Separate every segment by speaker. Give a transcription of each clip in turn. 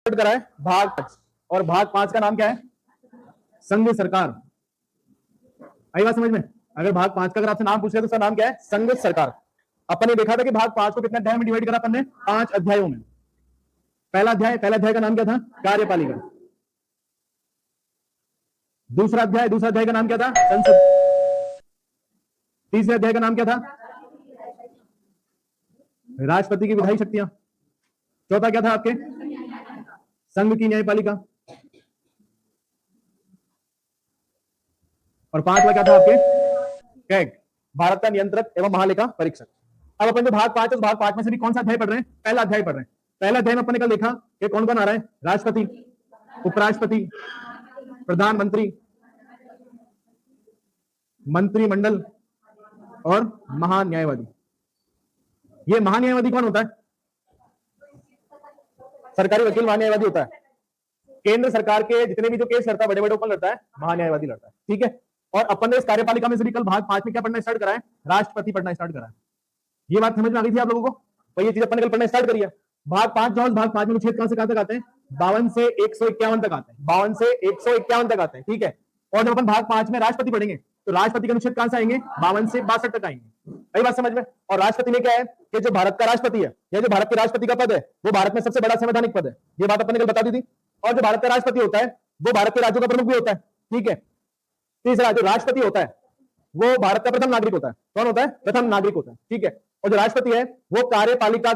Speaker 1: करा है भाग 5, और भाग 5 का नाम क्या है? संघ सरकार। आई बात समझ में? अगर भाग 5 का अगर आपसे नाम पूछ रहे तो उसका नाम क्या है? संघ सरकार। अपन ने देखा था कि भाग 5 को कितने अध्याय में डिवाइड करा अपन ने? 5 अध्यायों में। पहला अध्याय का नाम क्या था? कार्यपालिका। दूसरा अध्याय का नाम क्या था? संसद। तीसरे अध्याय का नाम क्या था? राष्ट्रपति की विधायी शक्तियां। चौथा क्या था आपके? संघ की न्यायपालिका। और पांचवा क्या था आपके? कैग, भारत का नियंत्रक एवं महालेखा परीक्षक। अब अपन जो भाग 5 है, भाग 5 में से भी कौन सा अध्याय पढ़ रहे हैं? पहला अध्याय पढ़ रहे हैं। पहला अध्याय में अपन ने कल देखा कि कौन कौन आ रहा है? राष्ट्रपति, उपराष्ट्रपति, प्रधानमंत्री, मंत्रिमंडल और महान्यायवादी। ये महान्यायवादी कौन होता है? सरकारी वकील महान्यायवादी होता है। केंद्र सरकार के जितने भी जो केस लड़ता है, बड़े बड़े, कौन लड़ता है? महान्यायवादी लड़ता है। ठीक है। और अपन ने इस कार्यपालिका में से भी कल भाग 5 में क्या पढ़ना स्टार्ट करा है? राष्ट्रपति पढ़ना स्टार्ट करा है। ये बात समझ में आ गई थी आप लोगों को? तो ये चीज अपन ने कल पढ़ना स्टार्ट करी है। भाग 5 भाग 5 में अनुच्छेद कहां से कहां तक आते हैं? 52 से 151 तक आते हैं। 52 से 151 तक आते हैं। ठीक है। और जब अपन भाग 5 में राष्ट्रपति पढ़ेंगे तो राष्ट्रपति के अनुच्छेद कहां से आएंगे? 52 से 62 तक आएंगे। सही बात समझ में? और राष्ट्रपति में क्या है कि जो भारत का राष्ट्रपति है, या जो भारत के राष्ट्रपति का पद है, वो भारत में सबसे बड़ा संवैधानिक पद है। ये बात अपन ने कल बता दी थी। और जो भारत का राष्ट्रपति होता है वो भारत के राज्यों का प्रमुख भी होता है। ठीक है। तीसरा, जो राष्ट्रपति होता है वो भारत का प्रथम नागरिक होता है। कौन होता है? प्रथम नागरिक होता है। ठीक है। और जो राष्ट्रपति है वो कार्यपालिका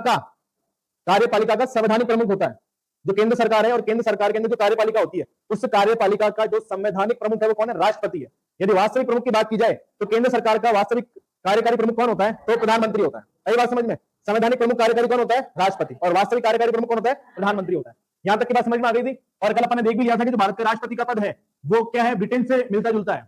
Speaker 1: का संवैधानिक प्रमुख होता है। जो केंद्र सरकार है और केंद्र सरकार के अंदर जो कार्यपालिका होती है, उस कार्यपालिका का जो संवैधानिक प्रमुख है वो कौन है? राष्ट्रपति है। यदि वास्तविक प्रमुख की बात की जाए तो केंद्र सरकार का वास्तविक कार्यकारी प्रमुख कौन होता है? तो प्रधानमंत्री होता है। सही बात समझ में? संवैधानिक प्रमुख कार्यकारी कौन होता है? राष्ट्रपति। और वास्तविक कार्यकारी प्रमुख कौन होता है? प्रधानमंत्री होता है। यहां तक की बात समझ में आ गई थी। और कल अपन ने देख भी लिया था कि जो भारत के राष्ट्रपति का पद है वो क्या है? ब्रिटेन से मिलता जुलता है।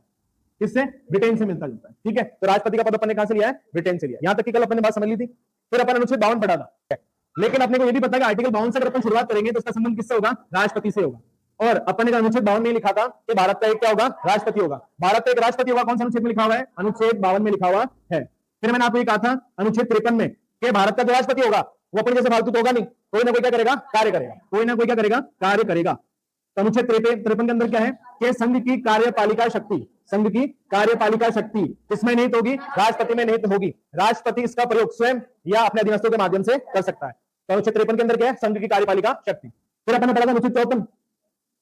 Speaker 1: किससे? ब्रिटेन से मिलता जुलता है। ठीक है। तो राष्ट्रपति का पद अपन ने कहां से लिया है? ब्रिटेन से लिया। यहां तक की कल अपन ने बात समझ ली थी। फिर अपन अनुच्छेद 52 पढ़ा था। लेकिन अपने को ये भी पता है कि आर्टिकल 52 से अगर अपन शुरुआत करेंगे तो उसका संबंध किससे होगा? राष्ट्रपति से होगा। और अपन ने अनुच्छेद 52 में लिखा था कि भारत का एक क्या होगा? राष्ट्रपति होगा। भारत का एक राष्ट्रपति होगा। कौन सा अनुच्छेद में लिखा हुआ है? अनुच्छेद 52 में लिखा हुआ है। फिर मैंने आपको ये कहा था अनुच्छेद 53 में कि भारत का जो राष्ट्रपति होगा वो अपने जैसे फालतू तो होगा नहीं, कोई ना कोई क्या करेगा? कार्य करेगा। कोई ना कोई क्या करेगा? कार्य करेगा। तो अनुच्छेद 53 के अंदर क्या है कि संघ की कार्यपालिका शक्ति, संघ की कार्यपालिका शक्ति किसमें निहित होगी? राष्ट्रपति में निहित होगी। राष्ट्रपति इसका प्रयोग स्वयं या अपने अधीनस्थों के माध्यम से कर सकता है। तो अनुच्छेद 53 के अंदर क्या है? संघ की कार्यपालिका शक्ति। फिर अपन ने पढ़ा था अनुच्छेद 54।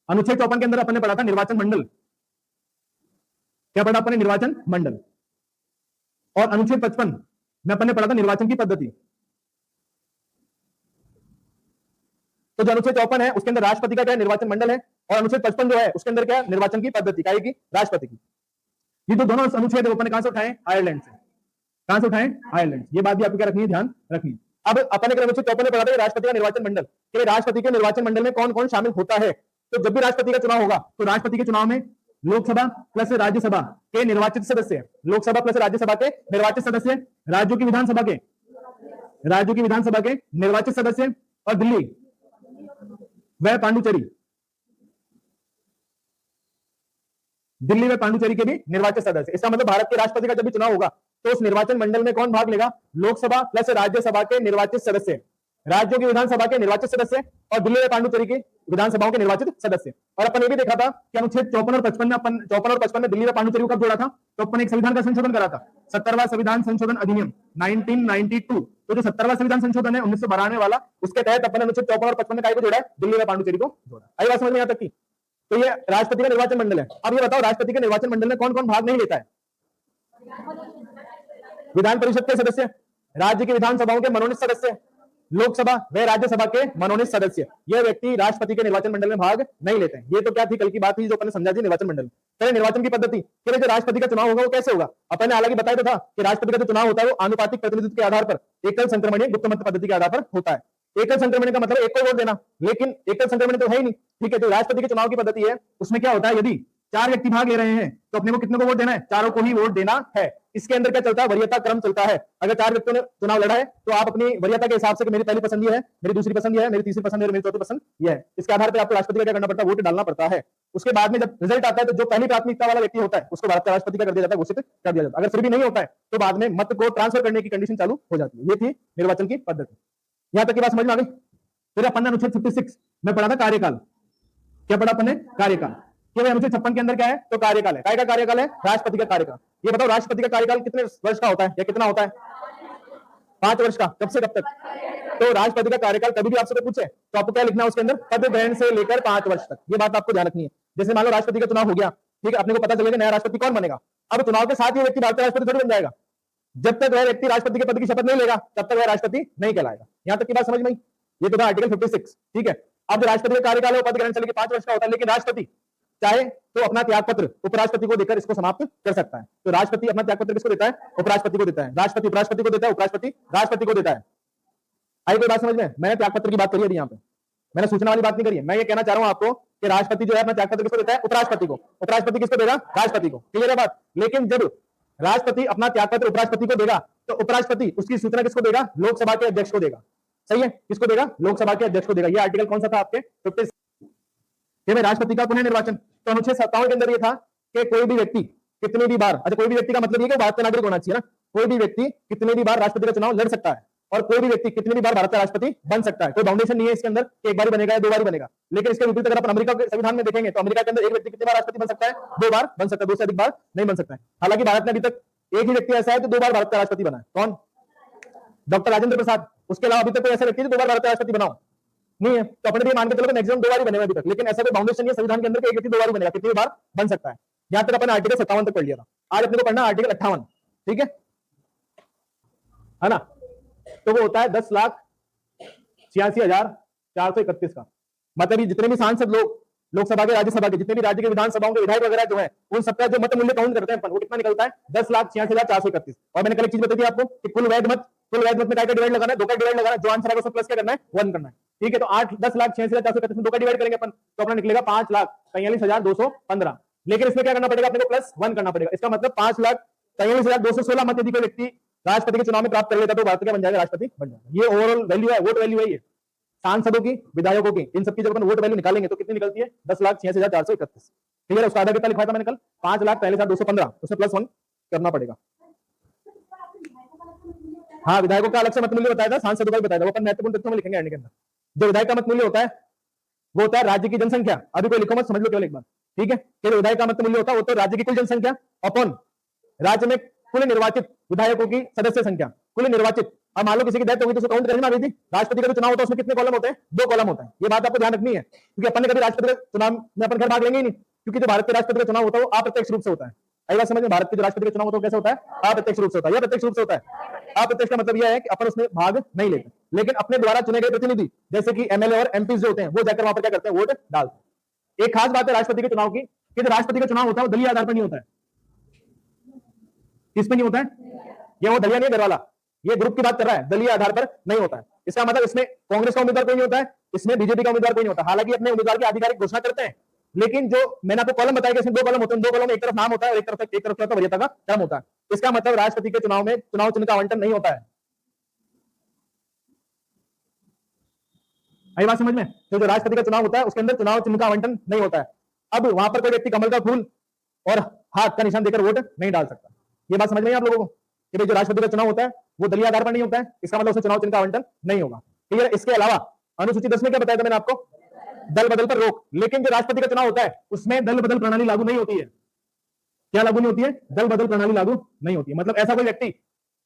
Speaker 1: अनुच्छेद 54 के अंदर अपन ने पढ़ा था निर्वाचन मंडल। क्या पढ़ा अपन ने? निर्वाचन मंडल। और अनुच्छेद 55 में अपन ने पढ़ा था निर्वाचन की पद्धति। तो जो अनुच्छेद 54 है उसके अंदर राष्ट्रपति का क्या है? निर्वाचन मंडल है। और अनुच्छेद 55 जो है उसके अंदर क्या है? निर्वाचन की पद्धति का की राष्ट्रपति की। ये तो दोनों अनुच्छेद है, अपन ने कहां से उठाए? आयरलैंड से। कहां से उठाए? आयरलैंड। ये बात भी आपको क्या रखनी है? ध्यान रखनी है। अब अपन ने अनुच्छेद 54 में पढ़ा था राष्ट्रपति का निर्वाचन मंडल, कि राष्ट्रपति के निर्वाचन मंडल में कौन कौन शामिल होता है। तो जब भी राष्ट्रपति का चुनाव होगा तो राष्ट्रपति के चुनाव में लोकसभा प्लस राज्यसभा के निर्वाचित सदस्य, लोकसभा प्लस राज्यसभा के निर्वाचित सदस्य, राज्यों की विधानसभा के निर्वाचित सदस्य, और दिल्ली व पांडुचेरी के भी निर्वाचित सदस्य। इसका मतलब भारत के राष्ट्रपति का जब भी चुनाव होगा तो उस निर्वाचन मंडल में कौन भाग लेगा? लोकसभा प्लस राज्यसभा के निर्वाचित सदस्य, राज्यों की विधानसभा के निर्वाचित सदस्य, और दिल्ली व पांडुचेरी की विधानसभाओं के निर्वाचित सदस्य। और अपन ये भी देखा था कि अनुच्छेद 54 और 55 में दिल्ली व पांडुचेरी को कब जोड़ा था? तो अपन एक संविधान का संशोधन करा था, 70वां संविधान संशोधन अधिनियम 1992। तो जो 70वां संविधान संशोधन है 1992 वाला, उसके तहत अपन अनुच्छेद 54 और 55 में को जोड़ा है? दिल्ली व पांडुचेरी को जोड़ा। आई बात समझ में? यहां तक की तो ये राष्ट्रपति का निर्वाचन मंडल है। अब ये बताओ राष्ट्रपति के निर्वाचन मंडल में कौन कौन भाग नहीं लेता है? विधान परिषद के सदस्य, राज्य की विधानसभाओं के मनोनीत सदस्य, लोकसभा व राज्यसभा के मनोनीत सदस्य। ये व्यक्ति राष्ट्रपति के निर्वाचन मंडल में भाग नहीं लेते हैं। ये तो क्या थी? कल की बात थी जो अपन समझा थी निर्वाचन मंडल। पहले निर्वाचन की पद्धति, जो राष्ट्रपति का चुनाव होगा वो कैसे होगा? अपन ने हालांकि बताया था कि राष्ट्रपति का जो चुनाव होता है वो आनुपातिक प्रतिनिधित्व के आधार पर एकल संक्रमणीय गुप्त मत पद्धति के आधार पर होता है। एकल संक्रमण का मतलब एक को वोट देना, लेकिन एकल संक्रमण तो है ही नहीं। ठीक है। तो राष्ट्रपति के चुनाव की पद्धति है, उसमें क्या होता है? यदि 4 व्यक्ति भाग ले रहे हैं तो अपने को कितने को वोट देना है? 4 को ही वोट देना है। इसके अंदर क्या चलता है? वरीयता क्रम चलता है। अगर 4 व्यक्तियों ने चुनाव लड़ा है तो आप अपनी वरीयता के हिसाब से मेरी पहली पसंद ये है, मेरी दूसरी पसंद ये है, मेरी तीसरी पसंद है, मेरी चौथी पसंद ये है। इसके आधार पर आपको राष्ट्रपति का क्या करना पड़ता है? वोट डालना पड़ता है। उसके बाद में जब रिजल्ट आता है तो जो पहली प्राथमिकता वाला व्यक्ति होता है उसको भारत का राष्ट्रपति का कर दिया जाता है, घोषित कर दिया जाता है। अगर फिर भी नहीं होता है तो बाद में मत को ट्रांसफर करने की कंडीशन चालू हो जाती है। ये थी निर्वाचन की पद्धति। यहां तक की बात समझ में आ गई? फिर अपन ने अनुच्छेद 56 मैं पढ़ा था कार्यकाल। क्या पढ़ा अपने? कार्यकाल। कि भाई अनुच्छेद 56 के अंदर क्या है? तो कार्यकाल है। काय का कार्यकाल है? राष्ट्रपति का कार्यकाल। ये बताओ राष्ट्रपति का कार्यकाल कितने वर्ष का होता है या कितना होता है? 5 वर्ष का। कब से कब तक? तो राष्ट्रपति का कार्यकाल कभी भी आपसे कोई पूछे तो आपको क्या लिखना है उसके अंदर? पद ग्रहण से लेकर 5 वर्ष तक। ये बात आपको ध्यान रखनी है। जैसे मान लो राष्ट्रपति का चुनाव हो गया, ठीक है, अपने को पता चलेगा नया राष्ट्रपति कौन बनेगा। अब चुनाव के साथ ही व्यक्ति भारतीय राष्ट्रपति थोड़ी बन जाएगा। जब तक वह व्यक्ति राष्ट्रपति के पद की शपथ नहीं लेगा तब तक वह राष्ट्रपति नहीं कहलाएगा। यहां तक की बात समझ में आई? ये तो था आर्टिकल 56, ठीक है। अब राष्ट्रपति का कार्यकाल है पद ग्रहण से लेकर 5 वर्ष का होता है, लेकिन राष्ट्रपति चाहे तो अपना त्यागपत्र उपराष्ट्रपति को देकर इसको समाप्त कर सकता है। तो राष्ट्रपति अपना त्यागपत्र किसको देता है? उपराष्ट्रपति को देता है। राष्ट्रपति उपराष्ट्रपति को देता है, उपराष्ट्रपति राष्ट्रपति को देता है। आई कोई बात समझ में? मैंने त्यागपत्र की बात करी है यहाँ पे, मैंने सूचना वाली बात नहीं करी है। मैं ये कहना चाह रहा हूं आपको कि राष्ट्रपति जो है अपना त्यागपत्र किसको देता है? उपराष्ट्रपति को। उपराष्ट्रपति किसको देगा? राष्ट्रपति को। क्लियर है बात? लेकिन जब राष्ट्रपति अपना त्यागपत्र उपराष्ट्रपति को देगा तो उपराष्ट्रपति उसकी सूचना किसको देगा? लोकसभा के अध्यक्ष को देगा। सही है, किसको देगा? लोकसभा के अध्यक्ष को देगा। ये आर्टिकल कौन सा था आपके? 56 में राष्ट्रपति का पुनः निर्वाचन। तो अनुच्छेद 57 के अंदर ये था कि कोई भी व्यक्ति कितनी भी बार, अच्छा कोई भी व्यक्ति का मतलब ये कि भारत का नागरिक होना चाहिए ना, कोई भी व्यक्ति कितनी भी बार राष्ट्रपति का चुनाव लड़ सकता है और कोई भी व्यक्ति कितनी भी बार भारत का राष्ट्रपति बन सकता है। कोई बाउंडेशन नहीं है इसके अंदर कि एक बार बनेगा या 2 बार बनेगा। लेकिन इसके विपरीत अगर अपन अमेरिका के संविधान में देखेंगे तो अमेरिका के अंदर एक व्यक्ति कितनी बार राष्ट्रपति बन सकता है? 2 बार बन सकता है, 2 से अधिक बार नहीं बन सकता है। हालांकि भारत में अभी तक एक ही व्यक्ति ऐसा है तो 2 बार भारत का राष्ट्रपति बना है। कौन? डॉक्टर राजेंद्र प्रसाद। उसके अलावा अभी तक कोई ऐसा व्यक्ति 2 बार भारत का राष्ट्रपति बनाओ नहीं है। तो अपने मान के चलो मैक्सिमम 2 बार ही बने अभी तक, लेकिन ऐसा कोई बाउंडेशन नहीं है संविधान के अंदर कि एक व्यक्ति 2 बार ही बनेगा, कितनी बार बन सकता है। यहां तक अपन आर्टिकल 57 तक पढ़ लिया था। आज अपने को पढ़ना आर्टिकल 58, ठीक है ना। तो वो होता है 10,86,431 का। मतलब जितने भी सांसद लोग लोकसभा के, राज्यसभा के, जितने भी राज्य के विधानसभाओं के विधायक वगैरह जो है उन सबका जो मत मूल्य काउंट करते हैं अपन, वो कितना निकलता है? 10,86,431। और मैंने कल एक चीज बताई थी आपको कि कुल वैध मत में काय का डिवाइड लगाना है? 2 का डिवाइड लगाना है। जो आंसर आएगा उसको प्लस क्या करना है? 1 करना है, ठीक है। तो 10,86,431 में 2 का डिवाइड करेंगे अपन तो अपना निकलेगा 5,43,215। लेकिन इसमें क्या करना पड़ेगा? अपने को प्लस 1 करना पड़ेगा। इसका मतलब 5,43,216 मत यदि कोई व्यक्ति राष्ट्रपति के चुनाव में प्राप्त कर लेता तो भारत क्या बन जाएगा? राष्ट्रपति बन जाएगा। ये ओवरऑल वैल्यू है, वोट वैल्यू है ये सांसदों की, विधायकों की, इन सबकी जब अपन वोट वैल्यू निकालेंगे तो कितनी निकलती है? 10,86,431। ठीक है। उसका आधा कितना लिखा था मैंने कल? 5,43,215। उसमें प्लस 1 करना पड़ेगा। हाँ, विधायकों का अलग से मत मूल्य बताया था, सांसदों का भी बताया था, वो अपन महत्वपूर्ण तथ्यों में लिखेंगे एंड के अंदर। जो विधायक का मत मूल्य होता है वो होता है राज्य की जनसंख्या। अभी कोई लिखो मत, समझ लो केवल एक बार, ठीक है। कि विधायक का मत मूल्य होता है वो तो राज्य की कुल जनसंख्या अपॉन राज्य में कुल निर्वाचित विधायकों की सदस्य संख्या, कुल निर्वाचित। अब मान लो किसी की डेथ होगी तो उसको काउंट करना थी। राष्ट्रपति का चुनाव होता है उसमें कितने कॉलम होते हैं? 2 कॉलम होते हैं। ये बात आपको ध्यान रखनी है क्योंकि अपन ने कभी राष्ट्रपति के चुनाव में अपन घर भाग लेंगे ही नहीं, क्योंकि जो भारत के राष्ट्रपति का चुनाव होता है वो अप्रत्यक्ष रूप से होता है। आई बात समझ में? भारत के जो राष्ट्रपति का चुनाव होता है कैसे होता है? अप्रत्यक्ष रूप से होता है। यह प्रत्यक्ष रूप से होता है। अप्रत्यक्ष का मतलब यह है कि अपन उसमें भाग नहीं लेते, लेकिन अपने द्वारा चुने गए प्रतिनिधि जैसे कि एमएलए और एमपी जो होते हैं वो जाकर वहां पर क्या करते हैं? वोट डालते हैं। एक खास बात है राष्ट्रपति के चुनाव की कि जो राष्ट्रपति का चुनाव होता है वो दलीय आधार पर नहीं होता है। किस पे नहीं होता है? ये वो दलिया नहीं घर वाला, ये ग्रुप की बात कर रहा है, दलीय आधार पर नहीं होता है। इसका मतलब इसमें कांग्रेस का उम्मीदवार कोई नहीं होता है, इसमें बीजेपी का उम्मीदवार कोई नहीं होता। हालांकि अपने उम्मीदवार की आधिकारिक घोषणा करते हैं, लेकिन जो मैंने आपको कॉलम बताया कि इसमें 2 कॉलम होते हैं, 2 कॉलम में एक तरफ नाम होता है और एक तरफ क्या वरीयता का टर्म होता है। इसका मतलब राष्ट्रपति के चुनाव में चुनाव चिन्ह का आवंटन नहीं होता है। आई बात समझ में? तो जो राष्ट्रपति का चुनाव होता है उसके अंदर चुनाव चिन्ह का आवंटन नहीं होता है। अब वहां पर कोई व्यक्ति कमल का फूल और हाथ का निशान देकर वोट नहीं डाल सकता। ये बात समझ में आप लोगों को कि जो राष्ट्रपति का चुनाव होता है वो दलीय आधार पर नहीं होता है, इसका मतलब उसमें चुनाव चिन्ह का आवंटन नहीं होगा। ठीक है। इसके अलावा अनुसूची 10 में क्या बताया था मैंने आपको? दल बदल पर रोक। लेकिन जो राष्ट्रपति का चुनाव होता है उसमें दल बदल प्रणाली लागू नहीं होती है। क्या लागू नहीं होती है? दल बदल प्रणाली लागू नहीं होती है। मतलब ऐसा कोई व्यक्ति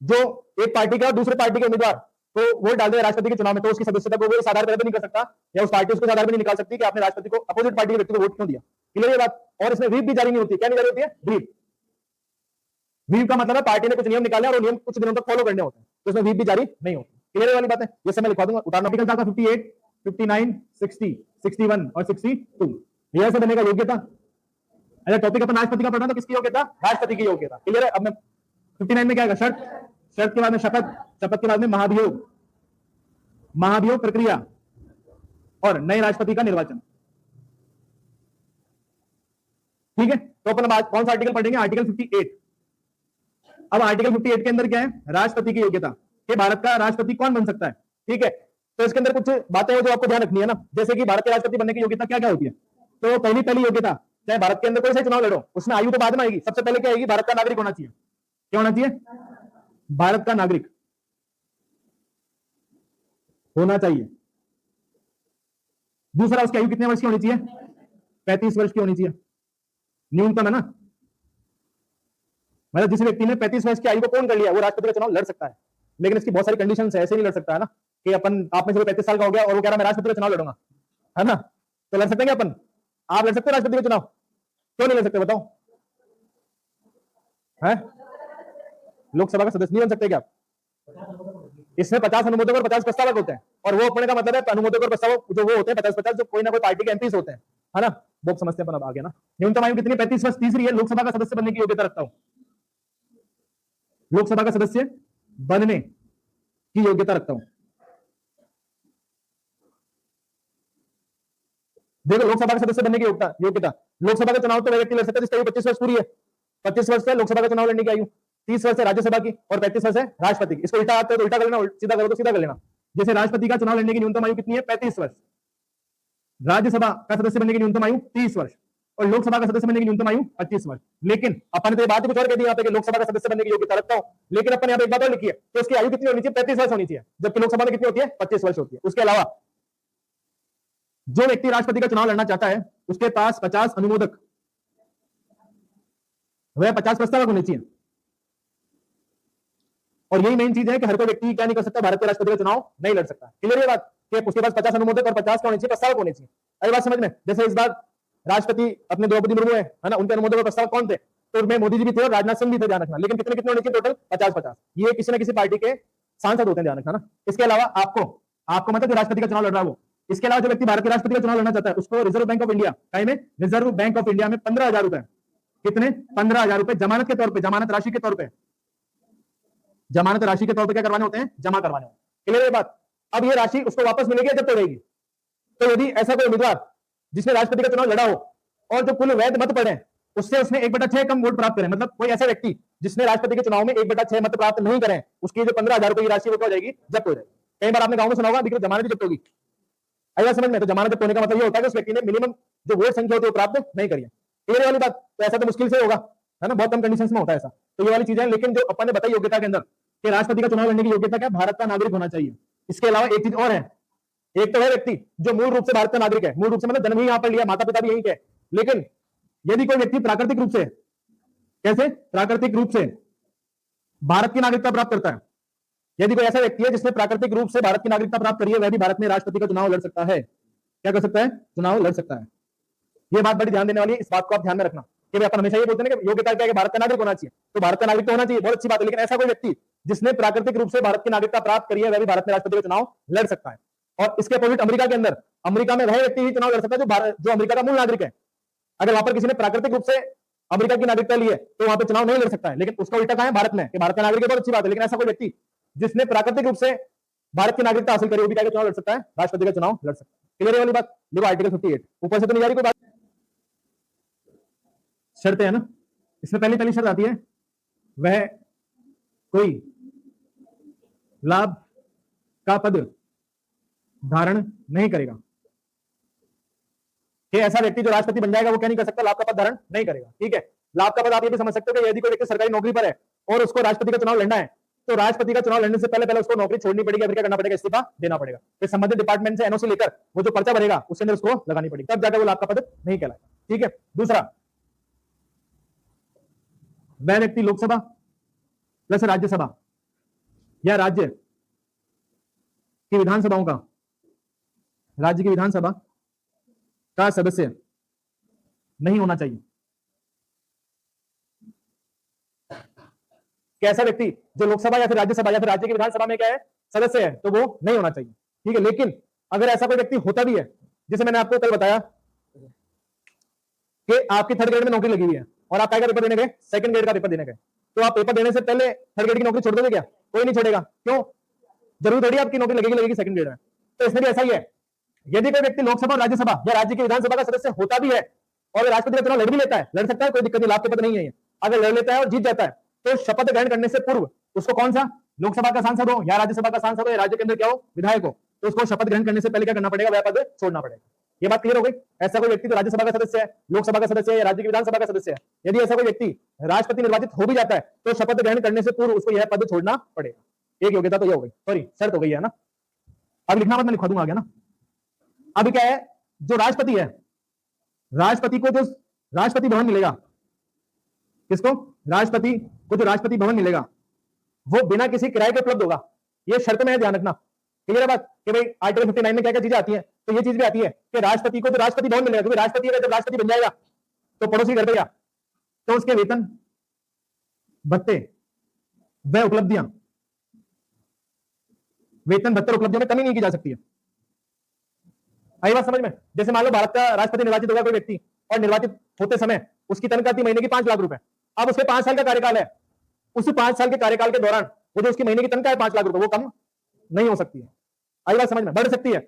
Speaker 1: जो एक पार्टी का दूसरे पार्टी के उम्मीदवार तो वोट डाल दे राष्ट्रपति के चुनाव में, तो उसकी सदस्यता को वो इस आधार पर नहीं कर सकता या उस पार्टी उसको इस आधार पर नहीं निकाल सकती कि आपने राष्ट्रपति को, अपोजिट पार्टी के व्यक्ति को वोट क्यों दिया। क्लियर ये बात? और इसमें व्हीप भी जारी नहीं होती। क्या नहीं जारी होती है? व्हीप। व्हीप का मतलब है पार्टी ने कुछ नियम निकाले और वो नियम कुछ दिनों तक फॉलो करने होते हैं, तो इसमें व्हीप भी जारी नहीं होती। क्लियर वाली बात है? ये सब मैं लिखवा दूंगा। उतारना आर्टिकल था 58, 59, 60, 61 और 62। यह से बनेगा योग्यता। अगर टॉपिक अपन राष्ट्रपति का पढ़ना तो किसकी योग्यता? राष्ट्रपति की योग्यता। क्लियर है? अब मैं 59 में क्या आएगा? शर्त। शर्त के बाद में शपथ। शपथ के बाद में महाभियोग, महाभियोग प्रक्रिया और नए राष्ट्रपति का निर्वाचन। ठीक है। तो अपन आज कौन सा आर्टिकल पढ़ेंगे? आर्टिकल 58। अब आर्टिकल 58 के अंदर क्या है? राष्ट्रपति की योग्यता कि भारत का राष्ट्रपति कौन बन सकता है। ठीक है। तो इसके अंदर कुछ बातें हैं जो आपको ध्यान रखनी है ना, जैसे कि भारत के राष्ट्रपति बनने की योग्यता क्या क्या होती है। तो पहली योग्यता, चाहे भारत के अंदर कोई से चुनाव लड़ो उसमें आयु तो बाद में आएगी, सबसे पहले क्या आएगी? भारत का नागरिक होना चाहिए। क्या होना चाहिए? भारत का नागरिक होना चाहिए। दूसरा, उसकी आयु कितने वर्ष की होनी चाहिए? 35 वर्ष की होनी चाहिए, न्यूनतम है ना। मतलब जिस व्यक्ति ने 35 वर्ष की आयु को पूर्ण कर लिया वो राष्ट्रपति का चुनाव लड़ सकता है, लेकिन इसकी बहुत सारी कंडीशन है, ऐसे नहीं लड़ सकता है ना कि अपन आप में से 35 साल का हो गया और वो कह रहा मैं राष्ट्रपति का चुनाव लड़ूंगा, है ना? तो लड़ सकते हैं अपन? आप लड़ सकते हो राष्ट्रपति का चुनाव? क्यों नहीं लड़ सकते बताओ? है लोकसभा का सदस्य नहीं बन सकते क्या? इसमें 50 अनुमोदक और 50 प्रस्तावक होते हैं, और वो अपने का मतलब है अनुमोदक और प्रस्तावक जो वो होते हैं 50-50 जो कोई ना कोई पार्टी के एमपीज होते हैं, है ना? वो समझते हैं अपन अब आगे ना। न्यूनतम आयु कितनी? 35 वर्ष। तीसरी है लोकसभा का सदस्य बनने की योग्यता रखता हूं, लोकसभा का सदस्य बनने की योग्यता रखता हूं। देखो लोकसभा का सदस्य बनने की योग्यता, लोकसभा का चुनाव तो वह व्यक्ति लड़ सकता है जिसकी आयु 25 वर्ष पूरी है। 25 वर्ष से लोकसभा का चुनाव लड़ने की आयु, 30 वर्ष है राज्यसभा की और 35 वर्ष है राष्ट्रपति की। इसको उल्टा आते तो उल्टा कर लेना, सीधा करो तो सीधा कर लेना। जैसे राष्ट्रपति का चुनाव लड़ने की न्यूनतम आयु कितनी है? 35 वर्ष। राज्यसभा का सदस्य बनने की न्यूनतम आयु 30 वर्ष और लोकसभा का सदस्य बनने की न्यूनतम आयु 25 वर्ष। लेकिन अपन ने तो बात कुछ और कह दी यहाँ पे कि लोकसभा का सदस्य बनने की योग्यता रखता हूं, लेकिन अपन यहाँ पे एक बात और लिखी है तो उसकी आयु कितनी होनी चाहिए? 35 वर्ष होनी चाहिए, जबकि लोकसभा में कितनी होती है? 25 वर्ष होती है। उसके अलावा जो व्यक्ति राष्ट्रपति का चुनाव लड़ना चाहता है उसके पास 50 अनुमोदक वह 50 प्रस्तावक होने चाहिए। और यही मेन चीज है कि हर कोई व्यक्ति क्या नहीं कर सकता, भारत के राष्ट्रपति का चुनाव नहीं लड़ सकता। क्लियर है बात कि उसके पास 50 अनुमोदक और 50 होने चाहिए प्रस्तावक होने चाहिए। अरे बात समझ में? जैसे इस बार राष्ट्रपति अपने द्रौपदी मुर्मू है ना, उनके अनुमोदक और प्रस्तावक कौन थे? तो उसमें मोदी जी भी थे और राजनाथ सिंह भी थे, ध्यान रखना। लेकिन कितने कितने होने चाहिए टोटल? 50-50। ये किसी न किसी पार्टी के सांसद होते हैं, ध्यान रखना ना। इसके अलावा आपको मतलब जो राष्ट्रपति का चुनाव लड़ रहा है वो, इसके अलावा जो व्यक्ति भारत के राष्ट्रपति का चुनाव लड़ना चाहता है उसको रिजर्व बैंक ऑफ इंडिया में रिजर्व बैंक ऑफ इंडिया में 15,000 रुपए, कितने? 15,000 रुपए जमानत के तौर पे, जमानत राशि के तौर पे, जमानत राशि के तौर पे क्या करवाने होते हैं? जमा करवाने होते हैं। क्लियर है बात? अब ये राशि उसको वापस मिलेगी जब तो रहेगी। तो यदि ऐसा कोई उम्मीदवार जिसने राष्ट्रपति का चुनाव लड़ा हो और जो कुल वैध मत पड़े उससे उसने 1/6 कम वोट प्राप्त करें, मतलब कोई ऐसा व्यक्ति जिसने राष्ट्रपति के चुनाव में 1/6 मत प्राप्त नहीं करें, उसकी जो 15,000 रुपए की राशि वो हो जाएगी, जब्त हो जाएगी। कई बार आपने गांव में सुना होगा अभी जमानत जब्त होगी, अगर समझ में? तो जमानत जब्त होने का मतलब ये होता है कि उस व्यक्ति ने मिनिमम जो वोट संख्या होती है वो प्राप्त नहीं करी है। क्लियर वाली बात? तो ऐसा तो मुश्किल से होगा, है ना, बहुत कम कंडीशंस में होता है ऐसा। तो ये वाली चीजें, लेकिन जो अपन ने बताई योग्यता के अंदर कि राष्ट्रपति का चुनाव लड़ने की योग्यता क्या? भारत का नागरिक होना चाहिए। इसके अलावा एक चीज और है, एक तो है व्यक्ति जो मूल रूप से भारत का नागरिक है, मूल रूप से मतलब जन्म ही यहाँ पर लिया, माता पिता भी यहीं के, लेकिन यदि कोई व्यक्ति प्राकृतिक रूप से, कैसे प्राकृतिक रूप से भारत की नागरिकता प्राप्त करता है, यदि कोई ऐसा व्यक्ति है जिसने प्राकृतिक रूप से भारत की नागरिकता प्राप्त करी है, वह भी भारत में राष्ट्रपति का चुनाव लड़ सकता है। क्या कर सकता है? चुनाव लड़ सकता है। यह बात बड़ी ध्यान देने वाली है, इस बात को आप ध्यान में रखना कि अपन हमेशा ये बोलते हैं कि योग्यता क्या है? भारत का नागरिक होना चाहिए, तो भारत का नागरिक तो होना चाहिए, बहुत अच्छी बात है, लेकिन ऐसा कोई व्यक्ति जिसने प्राकृतिक रूप से भारत की नागरिकता प्राप्त करी है वह भी भारत में राष्ट्रपति का चुनाव लड़ सकता है। और इसके अपोजिट अमेरिका के अंदर, अमेरिका में वह व्यक्ति ही चुनाव लड़ सकता है जो अमेरिका का मूल नागरिक है। अगर वहां पर किसी ने प्राकृतिक रूप से अमेरिका की नागरिकता ली है तो वहां पर चुनाव नहीं लड़ सकता है, लेकिन उसका उल्टा कहां है? भारत में, कि भारत का नागरिक है, बहुत अच्छी बात है, लेकिन ऐसा कोई व्यक्ति जिसने प्राकृतिक रूप से भारत की नागरिकता हासिल करी वो भी क्या चुनाव लड़ सकता है? राष्ट्रपति का चुनाव लड़ सकता है। क्लियर वाली बात? देखो आर्टिकल 58 ऊपर से तो नहीं जा रही कोई बात, शर्तें है ना। इसमें पहली शर्त आती है वह कोई लाभ का पद धारण नहीं करेगा, कि ऐसा व्यक्ति जो राष्ट्रपति बन जाएगा वो क्या नहीं कर सकता? लाभ का पद धारण नहीं करेगा। ठीक है, लाभ का पद आप ये भी समझ सकते हो कि यदि कोई व्यक्ति सरकारी नौकरी पर है और उसको राष्ट्रपति का चुनाव लड़ना है तो राष्ट्रपति का चुनाव लड़ने से पहले उसको नौकरी छोड़नी पड़ेगी, फिर क्या करना पड़ेगा? इस्तीफा देना पड़ेगा, फिर संबंधित डिपार्टमेंट से एनओसी लेकर वो जो पर्चा भरेगा उसके अंदर उसको लगानी पड़ेगी, तब जाकर वो लाभ का पद नहीं कहलाएगा। ठीक है, दूसरा, वह व्यक्ति लोकसभा प्लस राज्यसभा या राज्य की विधानसभाओं का, राज्य की विधानसभा का सदस्य नहीं होना चाहिए। कैसा व्यक्ति जो लोकसभा या फिर राज्यसभा या फिर राज्य की विधानसभा में क्या है? सदस्य है, तो वो नहीं होना चाहिए। ठीक है, लेकिन अगर ऐसा कोई व्यक्ति होता भी है, जैसे मैंने आपको कल बताया कि आपकी 3rd ग्रेड में नौकरी लगी हुई है और आप क्या पेपर देने गए? 2nd ग्रेड का पेपर देने गए, तो आप पेपर देने से पहले 3rd ग्रेड की नौकरी छोड़ दोगे क्या? कोई नहीं छोड़ेगा। क्यों? जरूर थोड़ी आपकी नौकरी लगेगी 2nd ग्रेड में। तो इसमें भी ऐसा ही है, यदि कोई व्यक्ति लोकसभा और राज्यसभा या राज्य की विधानसभा का सदस्य होता भी है और राष्ट्रपति का चुनाव लड़ भी लेता है, लड़ सकता है, कोई दिक्कत नहीं, लाभ के पद नहीं है। अगर लड़ लेता है और जीत जाता है तो शपथ ग्रहण करने से पूर्व उसको, कौन सा, लोकसभा का सांसद हो या राज्यसभा का सांसद हो या राज्य के अंदर क्या हो, विधायक हो, तो उसको शपथ ग्रहण करने से पहले क्या करना पड़ेगा? वह पद छोड़ना पड़ेगा। ये बात क्लियर हो गई? ऐसा कोई व्यक्ति तो राज्यसभा का सदस्य है, लोकसभा का सदस्य है या राज्य की विधानसभा का सदस्य है, यदि ऐसा कोई व्यक्ति राष्ट्रपति निर्वाचित हो भी जाता है तो शपथ ग्रहण करने से पूर्व उसको यह पद छोड़ना पड़ेगा। एक योग्यता तो यह हो गई, सॉरी शर्त हो गई है ना। अब लिखना मत, मैं लिखवा दूंगा आगे ना। अब क्या है जो राष्ट्रपति है, राष्ट्रपति को जो राष्ट्रपति भवन मिलेगा, किसको? राष्ट्रपति को जो राष्ट्रपति भवन मिलेगा वो बिना किसी किराए के उपलब्ध होगा। ये शर्त में है, ध्यान रखना। क्लियर है बात कि भाई आर्टिकल 59 में क्या क्या चीजें आती हैं, तो ये चीज भी आती है कि राष्ट्रपति को जो राष्ट्रपति भवन मिलेगा, क्योंकि राष्ट्रपति अगर जब राष्ट्रपति बन जाएगा तो पड़ोसी घर पे गया तो उसके वेतन, भत्ते, वह उपलब्धियां, वेतन भत्ते उपलब्धियों में कमी नहीं की जा सकती है। आई बात समझ में? जैसे मान लो भारत का राष्ट्रपति निर्वाचित होगा कोई व्यक्ति और निर्वाचित होते समय उसकी तनख्वाह थी महीने की 5 लाख रुपए। अब उसके 5 साल का कार्यकाल है, उसी 5 साल के कार्यकाल के दौरान वो जो उसकी महीने की तनख्वाह है 5 लाख रुपए, वो कम नहीं हो सकती है। आई बात समझ में? बढ़ सकती है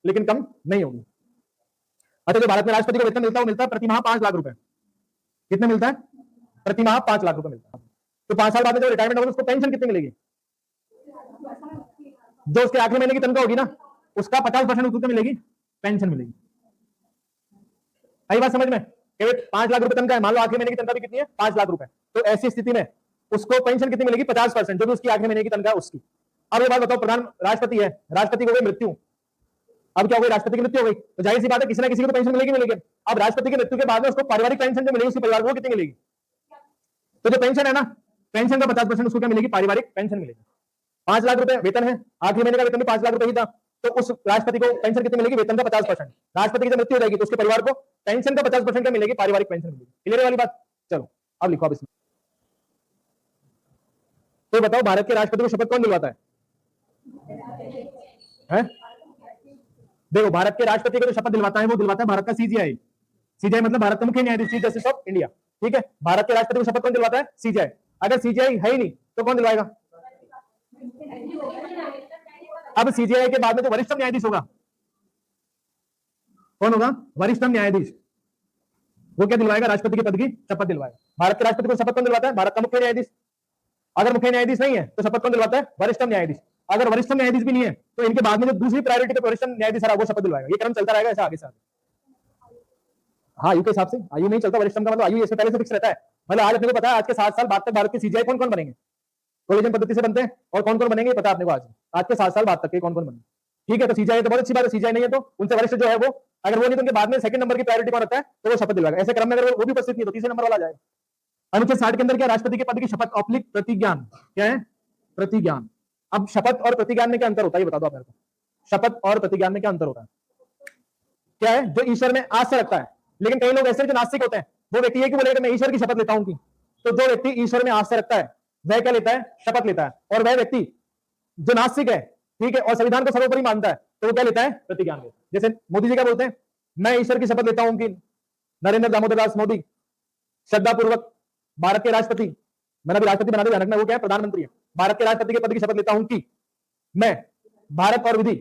Speaker 1: लेकिन कम नहीं होगी। अच्छा, जो भारत में राष्ट्रपति को वेतन मिलता है वो मिलता है प्रतिमाह 5 लाख रुपए। कितने मिलता है? प्रतिमाह 5 लाख रुपए मिलता है। तो 5 साल बाद में जब रिटायरमेंट होगा उसको पेंशन कितनी मिलेगी? जो उसके आखिरी महीने की तनख्वाह होगी ना उसका 50% उसको मिलेगी, पेंशन मिलेगी। आई बात समझ में? 5 लाख रुपए तनख्वाह है, मान लो आखिरी महीने की तनख्वाह भी कितनी है? 5 लाख रुपए। तो ऐसी स्थिति में उसको पेंशन कितनी मिलेगी? 50%, जो भी उसकी आखिरी महीने की तनख्वाह उसकी। अब ये बात बताओ, प्रधान राष्ट्रपति है, राष्ट्रपति को गई मृत्यु, अब क्या हो गई? राष्ट्रपति की मृत्यु हो गई तो जाहिर सी बात है किसी ना किसी को तो पेंशन मिलेगी मिलेगी। अब राष्ट्रपति की मृत्यु के बाद में उसको पारिवारिक पेंशन जो मिलेगी उसके परिवार को कितनी मिलेगी? तो जो पेंशन है ना, पेंशन का 50% उसको क्या मिलेगी? पारिवारिक पेंशन मिलेगी। 5 लाख रुपए वेतन है, आखिरी महीने का वेतन भी 5 लाख रुपए ही था, तो उस राष्ट्रपति को पेंशन कितनी मिलेगी? वेतन का 50%। राष्ट्रपति की जब मृत्यु हो जाएगी तो उसके परिवार को पेंशन का 50% क्या मिलेगी? पारिवारिक पेंशन मिलेगी। क्लियर वाली बात? चलो अब लिखो। अब इसमें तो बताओ, भारत के राष्ट्रपति को शपथ कौन दिलवाता है? देखो, भारत के राष्ट्रपति को जो शपथ दिलवाता है वो दिलवाता है भारत का सीजीआई। सीजीआई मतलब भारत का मुख्य न्यायाधीश, चीफ जस्टिस ऑफ इंडिया। ठीक है, भारत के राष्ट्रपति को शपथ कौन दिलवाता है? सीजीआई। अगर सीजीआई है ही नहीं तो कौन दिलवाएगा? अब सीजीआई के बाद में जो वरिष्ठतम न्यायाधीश होगा, कौन होगा? वरिष्ठतम न्यायाधीश। वो क्या दिलवाएगा? राष्ट्रपति के पद की शपथ दिलवाएगा। भारत के राष्ट्रपति को शपथ कौन दिलवाता है? भारत का मुख्य न्यायाधीश। अगर मुख्य न्यायाधीश नहीं है तो शपथ कौन दिलवाता है? वरिष्ठतम न्यायाधीश। अगर वरिष्ठतम न्यायाधीश भी नहीं है तो इनके बाद में जो दूसरी प्रायोरिटी पे वरिष्ठतम न्यायाधीश आ रहा है वो शपथ दिलवाएगा। ये क्रम चलता रहेगा ऐसा आगे से आगे। हाँ, आयु के हिसाब से, आयु नहीं चलता वरिष्ठतम का मतलब आयु इससे पहले से फिक्स रहता है। मतलब आज अपने को पता है आज के 7 साल बाद तक भारत के सीजीआई कौन कौन बनेंगे, कोलेजियम पद्धति से बनते हैं, और कौन कौन बनेंगे पता है अपने को आज के 7 साल बाद तक के कौन कौन बनेंगे। ठीक है, तो सीजीआई तो बहुत अच्छी बात है, सीजीआई नहीं है तो उनसे वरिष्ठ जो है वो, अगर वो नहीं तो उनके बाद में सेकंड नंबर की प्रायोरिटी कौन रहता है? तो वो शपथ दिलवाएगा। ऐसे क्रम में अगर वो भी उपस्थित नहीं है तो तीसरे नंबर वाला जाएगा। अनुच्छेद 60 के अंदर क्या? राष्ट्रपति के पद की शपथ ऑब्लिक प्रतिज्ञान। क्या है? प्रतिज्ञान। अब शपथ और प्रतिज्ञान में क्या अंतर होता है ये बता दो आप मेरे को। शपथ और प्रतिज्ञान में क्या अंतर होता है? क्या है? जो ईश्वर में आस्था रखता है, लेकिन कई लोग ऐसे जो नास्तिक होते हैं वो व्यक्ति ये कि बोलेगा मैं ईश्वर की शपथ लेता हूं की। तो जो व्यक्ति ईश्वर में आस्था रखता है वह क्या लेता है? शपथ लेता है। और वह व्यक्ति जो नास्तिक है, ठीक है, और संविधान को सर्वोपरि मानता है, तो वो क्या लेता है? प्रतिज्ञान लेता है। जैसे मोदी जी क्या बोलते हैं? मैं ईश्वर की शपथ लेता हूं कि नरेंद्र दामोदर दास मोदी श्रद्धापूर्वक भारत के राष्ट्रपति, मैंने अभी राष्ट्रपति बना दिया, ध्यान रखना, वो क्या है? प्रधानमंत्री है। भारत के राष्ट्रपति के पद की शपथ लेता हूं कि मैं भारत और विधि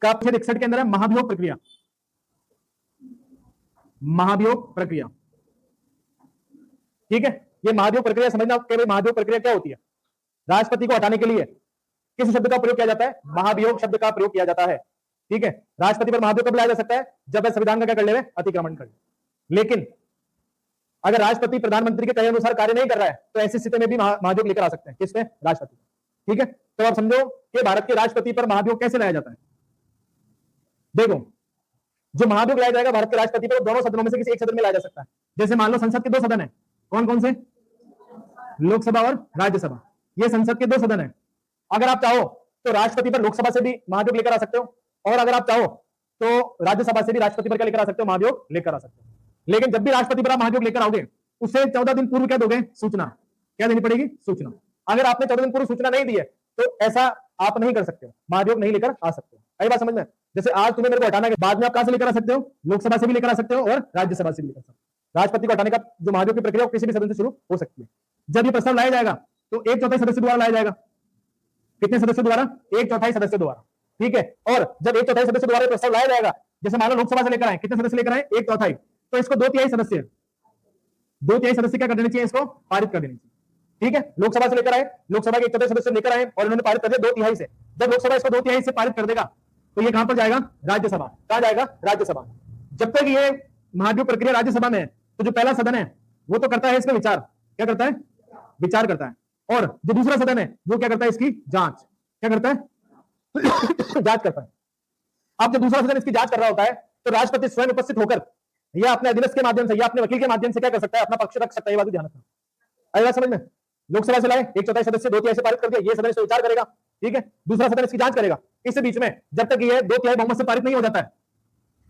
Speaker 1: का 61 के अंदर है महाभियोग प्रक्रिया। महाभियोग प्रक्रिया, ठीक है, ये महाभियोग प्रक्रिया समझना कि भाई महाभियोग प्रक्रिया क्या होती है। राष्ट्रपति को हटाने के लिए किस शब्द का प्रयोग किया जाता है? महाभियोग शब्द का प्रयोग किया जाता है। ठीक है, राष्ट्रपति पर महाभियोग कब लाया जा सकता है? जब वह संविधान का क्या कर ले? अतिक्रमण कर ले। लेकिन अगर राष्ट्रपति प्रधानमंत्री के कहे अनुसार कार्य नहीं कर रहा है तो ऐसी स्थिति में भी महाभियोग लेकर आ सकते हैं। किसमें? राष्ट्रपति। ठीक है, तो आप समझो कि भारत के राष्ट्रपति पर महाभियोग कैसे लाया जाता है। देखो, जो महाभियोग लाया जाएगा भारत के राष्ट्रपति पर दोनों सदनों में से किसी एक सदन में लाया जा सकता है। जैसे मान लो संसद के 2 सदन है, कौन कौन से? लोकसभा और राज्यसभा। ये संसद के 2 सदन है। अगर आप चाहो तो राष्ट्रपति पर लोकसभा से भी महाभियोग लेकर आ सकते हो, और अगर आप चाहो तो राज्यसभा से भी राष्ट्रपति पर क्या लेकर आ सकते हो? महाभियोग लेकर आ सकते हो। लेकिन जब भी राष्ट्रपति पर आप महाभियोग लेकर आओगे उससे 14 दिन पूर्व क्या दोगे? सूचना। क्या देनी पड़ेगी? सूचना। अगर आपने 14 दिन पूर्व सूचना नहीं दी है तो ऐसा आप नहीं कर सकते हो, महाभियोग नहीं लेकर आ सकते हो। आई बात समझ में? जैसे आज तुम्हें मेरे को हटाना है, बाद में आप कहां से लेकर आ सकते हो? लोकसभा से भी लेकर आ सकते हो और राज्यसभा से भी लेकर आ सकते हो। राष्ट्रपति को हटाने का जो महाभियोग की प्रक्रिया किसी भी सदन से शुरू हो सकती है। जब ये प्रस्ताव लाया जाएगा तो 1/4 सदस्य द्वारा लाया जाएगा। कितने सदस्यों द्वारा? 1/4 सदस्य द्वारा। ठीक है, और जब 1/4 सदस्य द्वारा प्रस्ताव लाया जाएगा, जैसे मान लो लोकसभा से लेकर आए, कितने सदस्य लेकर आए? 1/4, तो इसको 2/3 सदस्य, 2/3 सदस्य क्या कर देने चाहिए? इसको पारित कर देने चाहिए। ठीक है, लोकसभा से लेकर आए, लोकसभा के 1/4 सदस्य लेकर आए और इन्होंने पारित कर दिया 2/3 से। जब लोकसभा इसको 2/3 से पारित कर देगा तो ये कहां पर जाएगा? राज्यसभा। कहां जाएगा? राज्यसभा। जब तक ये महाभियोग प्रक्रिया राज्यसभा में है तो जो पहला सदन है वो तो करता है इसका विचार। क्या करता है? विचार करता है। और जो दूसरा सदन है वो क्या करता है? इसकी जांच। क्या करता है? जांच करता है। अब जब दूसरा सदन इसकी जांच कर रहा होता है तो राष्ट्रपति स्वयं उपस्थित होकर या अपने अधीनस्थ के माध्यम से या अपने वकील के माध्यम से क्या कर सकता है, अपना पक्ष रख सकता है। ये बात ध्यान रखना। आई बात समझ में? लोकसभा से लाए, 1/4 सदस्य 2/3 से पारित कर दिया, ये सदन इस पर विचार करेगा, ठीक है, दूसरा सदन इसकी जांच करेगा। इस बीच में जब तक ये 2/3 बहुमत से पारित नहीं हो जाता है,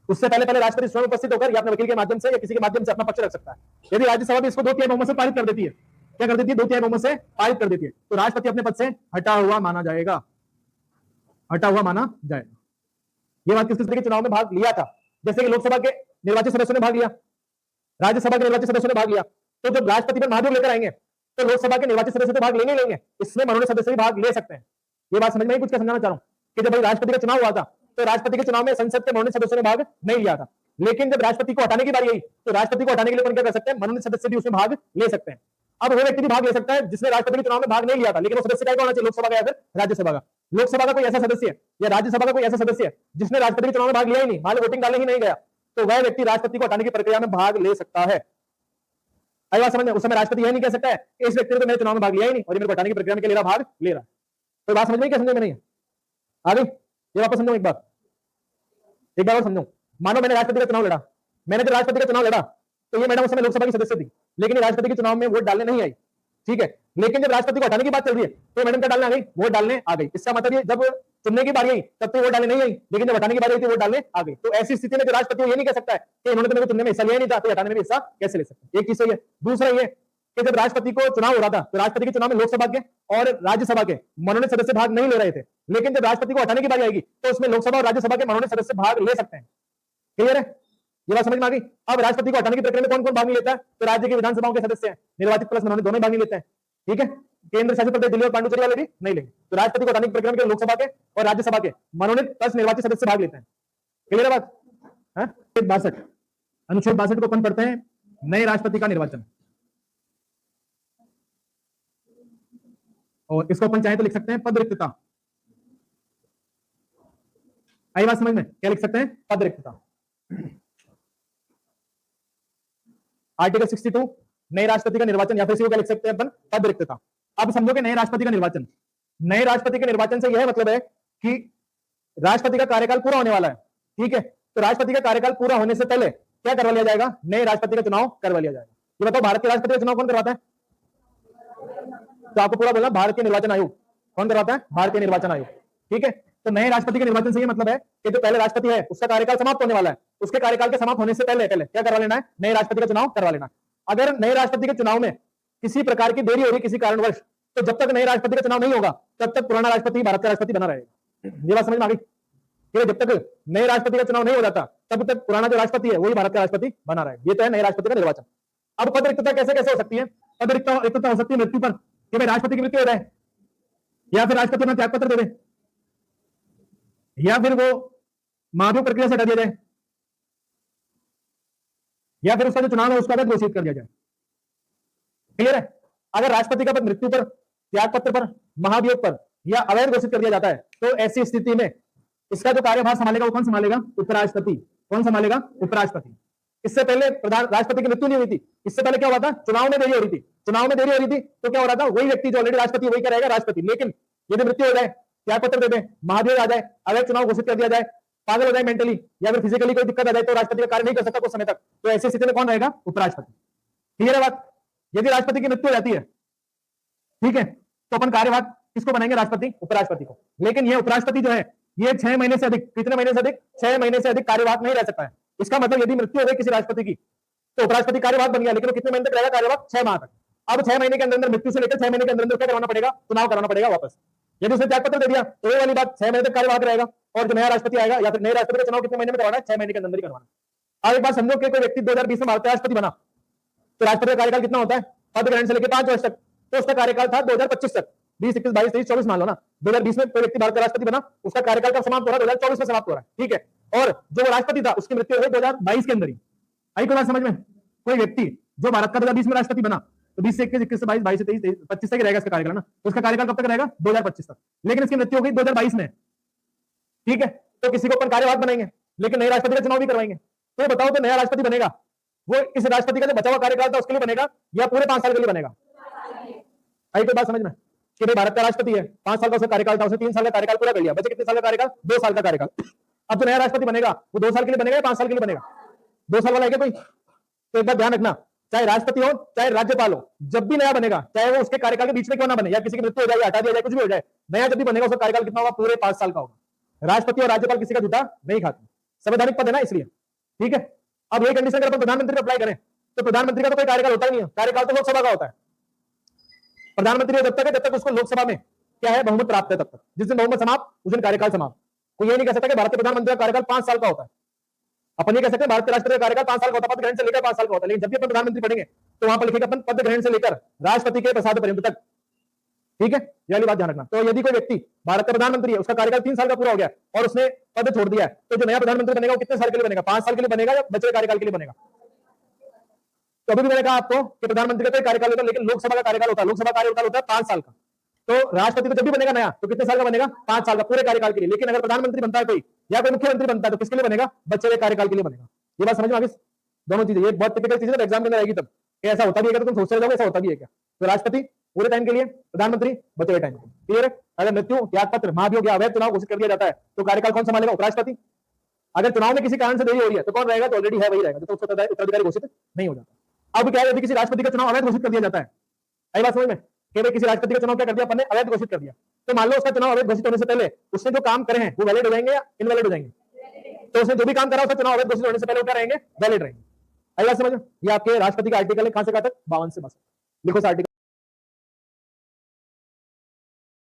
Speaker 1: उससे पहले राष्ट्रपति स्वयं उपस्थित होकर या अपने वकील के माध्यम से या किसी के माध्यम से अपना पक्ष रख सकता है। यदि राज्यसभा भी इसको 2/3 बहुमत से पारित कर देती है, क्या कर देती है, 2/3 बहुमत से पारित कर देती है, तो राष्ट्रपति अपने पद से हटा हुआ माना जाएगा, हटा हुआ माना जाएगा। ये बात किस किस के चुनाव में भाग लिया था, जैसे कि लोकसभा के निर्वाचित सदस्यों ने भाग लिया, राज्यसभा के निर्वाचित सदस्यों ने भाग लिया, तो जब राष्ट्रपति पर महाभियोग लेकर आएंगे तो लोकसभा के निर्वाचित सदस्य तो भाग लेंगे, इसमें मनोनीत सदस्य भी भाग ले सकते हैं। ये बात समझ में कुछ क्या समझाना चाह रहा हूं कि जब राष्ट्रपति का चुनाव हुआ था तो राष्ट्रपति के चुनाव में संसद के मनोनीत सदस्यों ने भाग नहीं लिया था, लेकिन जब राष्ट्रपति को हटाने की बारी आई तो राष्ट्रपति को हटाने के लिए कौन क्या कर सकते हैं, मनोनीत सदस्य भी उसमें भाग ले सकते हैं। अब वो व्यक्ति भी भाग ले सकता है जिसने राष्ट्रपति के चुनाव में भाग नहीं लिया था, लेकिन वो सदस्य का होना चाहिए, लोकसभा का या फिर राज्यसभा का। लोकसभा का कोई ऐसा सदस्य है या राज्यसभा का कोई ऐसा सदस्य है जिसने राष्ट्रपति के चुनाव में भाग लिया ही नहीं, मान लो वोटिंग डालने ही नहीं गया, तो वह व्यक्ति राष्ट्रपति को हटाने की प्रक्रिया में भाग ले सकता है। आई बात समझ में? उस समय राष्ट्रपति यह नहीं कह सकता है इस व्यक्ति ने तो मेरे चुनाव में भाग लिया ही नहीं और ये मेरे को हटाने की प्रक्रिया में क्या भाग ले रहा है। तो बात समझ में, क्या समझ में नहीं है? आ गई? ये वापस समझो एक बार और समझो। मानो मैंने राष्ट्रपति का चुनाव लड़ा, मैंने जब राष्ट्रपति का चुनाव लड़ा तो ये मैडम उस समय लोकसभा की सदस्य थी, लेकिन राष्ट्रपति के चुनाव में वोट डालने नहीं आई, ठीक है, लेकिन जब राष्ट्रपति को हटाने की बात चल रही है तो मैडम क्या डालने आ गई, वोट डालने आ गई। इसका मतलब ये जब चुनने की बारी आई तब तो वोट डालने नहीं आई, लेकिन जब हटाने की बारी आई तो वोट डालने आ गई। तो ऐसी स्थिति में जो राष्ट्रपति ये नहीं कह सकता है कि इन्होंने तो मेरे को चुनने में हिस्सा लिया नहीं था तो हटाने में हिस्सा कैसे ले सकते हैं। एक चीज है। दूसरा ये कि जब राष्ट्रपति को चुनाव हो रहा था तो राष्ट्रपति के चुनाव में लोकसभा के और राज्यसभा के मनोनीत सदस्य भाग नहीं ले रहे थे, लेकिन जब राष्ट्रपति को हटाने की बारी आएगी तो उसमें लोकसभा और राज्यसभा के मनोनीत सदस्य भाग ले सकते हैं। क्लियर है? ये बात समझ में आ गई? अब राष्ट्रपति को हटाने की प्रक्रिया में कौन कौन भाग नहीं लेता है, तो राज्य के विधानसभाओं के सदस्य हैं, निर्वाचित प्लस मनोनीत दोनों भाग नहीं लेते हैं, ठीक है। केंद्र शासित प्रदेश दिल्ली और पांडुचेरी वाले भी नहीं लेंगे। तो राष्ट्रपति को हटाने की प्रक्रिया में लोकसभा के और राज्यसभा के मनोनीत प्लस निर्वाचित सदस्य भाग लेते हैं। क्लियर है बात? 62 अनुच्छेद 62 को अपन पढ़ते हैं, नए राष्ट्रपति का निर्वाचन, और इसको अपन चाहे तो लिख सकते हैं पद रिक्तता। आई बात समझ में? क्या लिख सकते हैं, पद रिक्तता। आर्टिकल 62 नए राष्ट्रपति का निर्वाचन, या फिर इसी को क्या लिख सकते हैं अपन, पद रिक्तता। अब समझो कि नए राष्ट्रपति का निर्वाचन, नए राष्ट्रपति के निर्वाचन से यह मतलब है कि राष्ट्रपति का कार्यकाल पूरा होने वाला है, ठीक है, तो राष्ट्रपति का कार्यकाल पूरा होने से पहले क्या करवा लिया जाएगा, नए राष्ट्रपति का चुनाव करवा लिया जाएगा। ये बताओ भारत के राष्ट्रपति का चुनाव कौन करवाता है? तो आपको पूरा बोलना, भारतीय निर्वाचन आयोग। कौन करवाता है? भारतीय निर्वाचन आयोग, ठीक है। तो नए राष्ट्रपति के निर्वाचन से ये मतलब है कि जो पहले राष्ट्रपति है उसका कार्यकाल समाप्त होने वाला है, उसके कार्यकाल के समाप्त होने से पहले क्या करवा लेना है, नए राष्ट्रपति का चुनाव करवा लेना। अगर नए राष्ट्रपति के चुनाव में किसी प्रकार की देरी हो रही किसी कारणवश, तो जब तक नए राष्ट्रपति का चुनाव नहीं होगा तब तक पुराना राष्ट्रपति भारत का राष्ट्रपति बना रहेगा। ये बात समझ में आ गई? जब तक नए राष्ट्रपति का चुनाव नहीं हो जाता तब तक पुराना जो राष्ट्रपति है वही भारत का राष्ट्रपति बना रहेगा। ये तो है नए राष्ट्रपति का निर्वाचन। अब पद रिक्तता कैसे कैसे हो सकती है? पद रिक्तता हो सकती है मृत्यु पर, कि भाई राष्ट्रपति की मृत्यु हो जाए, या फिर राष्ट्रपति अपना त्याग पत्र दे दे, या फिर वो महाभियोग प्रक्रिया से हटा दिया जाए, या फिर उसका जो चुनाव है उसका अवैध घोषित कर दिया जाए। क्लियर है? अगर राष्ट्रपति का पद मृत्यु पर, त्याग पत्र पर, महाभियोग पर या अवैध घोषित कर दिया जाता है तो ऐसी स्थिति में इसका जो कार्यभार संभालेगा वो कौन संभालेगा? उपराष्ट्रपति। कौन संभालेगा? उपराष्ट्रपति। इससे पहले प्रधान राष्ट्रपति की मृत्यु नहीं हुई थी, इससे पहले क्या हुआ था, चुनाव में देरी हो रही थी। चुनाव में देरी हो रही थी तो क्या हो रहा था, वही व्यक्ति जो ऑलरेडी राष्ट्रपति वही क्या रहेगा, राष्ट्रपति। लेकिन यदि मृत्यु हो जाए, त्याग पत्र दे दे, महाभियोग आ जाए, अवैध चुनाव घोषित कर दिया जाए, पागल हो जाए मेंटली या फिर फिजिकली कोई दिक्कत आ जाए तो राष्ट्रपति का कार्य नहीं कर सकता कुछ समय तक, तो ऐसी स्थिति में कौन रहेगा? उपराष्ट्रपति। क्लियर है बात? यदि राष्ट्रपति की मृत्यु हो जाती है, ठीक है, तो अपन कार्यभार किसको बनाएंगे? राष्ट्रपति, उपराष्ट्रपति को। लेकिन ये उपराष्ट्रपति जो है ये 6 महीने से अधिक, कितने महीने से अधिक? 6 महीने से अधिक कार्यभार नहीं रह सकता है। इसका मतलब यदि मृत्यु हो गई किसी राष्ट्रपति की तो उपराष्ट्रपति कार्यभार बन गया, लेकिन वो कितने महीने तक रहेगा कार्यभार? 6 माह तक। अब 6 महीने के अंदर मृत्यु से लेकर 6 महीने के अंदर क्या करवाना पड़ेगा? चुनाव कराना पड़ेगा वापस। यदि उसने त्याग पत्र दे दिया तो वो वाली बात 6 महीने तक कार्यभार रहेगा, और जो नया राष्ट्रपति आएगा या फिर नए राष्ट्रपति का चुनाव कितने महीने में करवाना है? 6 महीने के अंदर ही करवाना। अब एक बात समझो कि कोई व्यक्ति 2020 में भारत का राष्ट्रपति बना तो राष्ट्रपति का कार्यकाल कितना होता है? पद ग्रहण से लेकर 5 वर्ष तक, तो उसका कार्यकाल था 2025 तक। 20, 21, 22, 23, 24 मान लो ना। 2020 में कोई व्यक्ति भारत का राष्ट्रपति बना, उसका कार्यकाल कब समाप्त हो रहा है? 2024 में समाप्त हो रहा है, ठीक है। और जो राष्ट्रपति था उसकी मृत्यु हो गई 2022 के अंदर ही। आई कोई बात समझ में? कोई व्यक्ति जो भारत का 2020 में राष्ट्रपति बना तो 20 से 21, 21 से 22, 22 से 23, 25 तक रहेगा इसका कार्यकाल ना, तो उसका कार्यकाल कब तक रहेगा? 2025 तक। लेकिन इसकी मृत्यु हो गई 2022 में, ठीक है। तो किसी को अपन कार्यभार बनाएंगे लेकिन नए राष्ट्रपति का चुनाव भी करवाएंगे। तो बताओ तो नया राष्ट्रपति बनेगा वो इस राष्ट्रपति का जो बचा हुआ कार्यकाल था उसके लिए बनेगा या पूरे 5 साल के लिए बनेगा? आई कोई बात समझ में? कि भाई भारत का राष्ट्रपति है, 5 साल का उसका कार्यकाल था, उसने 3 साल का कार्यकाल पूरा कर लिया, बचे कितने साल का कार्यकाल? 2 साल का कार्यकाल। अब जो नया राष्ट्रपति बनेगा वो 2 साल के लिए बनेगा या 5 साल के लिए बनेगा? 2 साल वाला है क्या कोई? तो एक बात ध्यान रखना, चाहे राष्ट्रपति हो चाहे राज्यपाल हो, जब भी नया बनेगा, चाहे वो उसके कार्यकाल के बीच में क्यों ना बने, या किसी की मृत्यु हो जाए, हटा दिया जाए, कुछ भी हो जाए, नया जब भी बनेगा उसका कार्यकाल कितना होगा? पूरे 5 साल का होगा। राष्ट्रपति और राज्यपाल किसी का जूता नहीं खाते, संवैधानिक पद है ना, इसलिए। ठीक है, अब यही कंडीशन अगर प्रधानमंत्री को अप्लाई करें तो प्रधानमंत्री का तो कोई कार्यकाल होता ही नहीं है, कार्यकाल तो लोकसभा का होता है। प्रधानमंत्री जब तक है, जब तक उसको लोकसभा में क्या है, बहुमत प्राप्त है, तब तक। जिस दिन बहुमत समाप्त, उस दिन कार्यकाल समाप्त। कोई ये नहीं कह सकता कि भारत के प्रधानमंत्री का कार्यकाल 5 साल का होता है। अपन ये कह सकते हैं भारत के राष्ट्रपति का कार्यकाल 5 साल का होता है, पद ग्रहण से लेकर 5 साल का होता है। लेकिन जब भी अपन प्रधानमंत्री पढ़ेंगे तो वहां पर लिखेगा अपन पद ग्रहण से लेकर राष्ट्रपति के प्रसाद पर्यंत तक। ठीक है, ये वाली बात ध्यान रखना। तो यदि कोई व्यक्ति भारत का प्रधानमंत्री है, उसका कार्यकाल 3 साल का पूरा हो गया और उसने पद छोड़ दिया है, तो जो नया प्रधानमंत्री बनेगा वो कितने साल के लिए बनेगा? 5 साल के लिए बनेगा या बचे कार्यकाल के लिए बनेगा? तो अभी भी मैंने कहा आपको कि प्रधानमंत्री का कोई कार्यकाल होता है, लेकिन लोकसभा का कार्यकाल होता है। लोकसभा कार्यकाल होता है 5 साल का। तो राष्ट्रपति तो जब भी बनेगा नया, तो कितने साल का बनेगा? 5 साल का, पूरे कार्यकाल के लिए। लेकिन अगर प्रधानमंत्री बनता है कोई या कोई मुख्यमंत्री बनता है, तो किसके लिए बनेगा? बचे हुए कार्यकाल के लिए बनेगा। ये बात समझ में आ गई? दोनों चीजें, ये बहुत टिपिकल चीज है, एग्जाम के अंदर आएगी तब। ऐसा होता भी है तो तुम सोचते रहोगे ऐसा होता भी है क्या? तो राष्ट्रपति पूरे टाइम के लिए, प्रधानमंत्री बचे हुए टाइम के लिए। क्लियर है? अगर मृत्यु, त्यागपत्र, महाभियोग या अवैध चुनाव घोषित कर दिया जाता है तो कार्यकाल कौन संभालेगा? उपराष्ट्रपति। अगर चुनाव में किसी कारण से देरी हो रही है तो कौन रहेगा? तो ऑलरेडी है वही रहेगा, तो उत्तराधिकारी घोषित नहीं हो जाता। अब क्या है, यदि किसी राष्ट्रपति का चुनाव अवैध घोषित कर दिया जाता है, आई बात समझ में, कि भाई किसी राष्ट्रपति का चुनाव क्या कर दिया अपन ने? अवैध घोषित कर दिया। तो मान लो उसका चुनाव अवैध घोषित होने से पहले उसने जो काम करे हैं वो वैलिड हो जाएंगे या इनवैलिड हो जाएंगे? तो उसने जो भी काम करा उसका चुनाव अवैध घोषित होने से पहले वो क्या रहेंगे? वैलिड रहेंगे। आई बात समझ में? ये आपके राष्ट्रपति का आर्टिकल है, कहां से कहां तक? 52 से 62। लिखो आर्टिकल।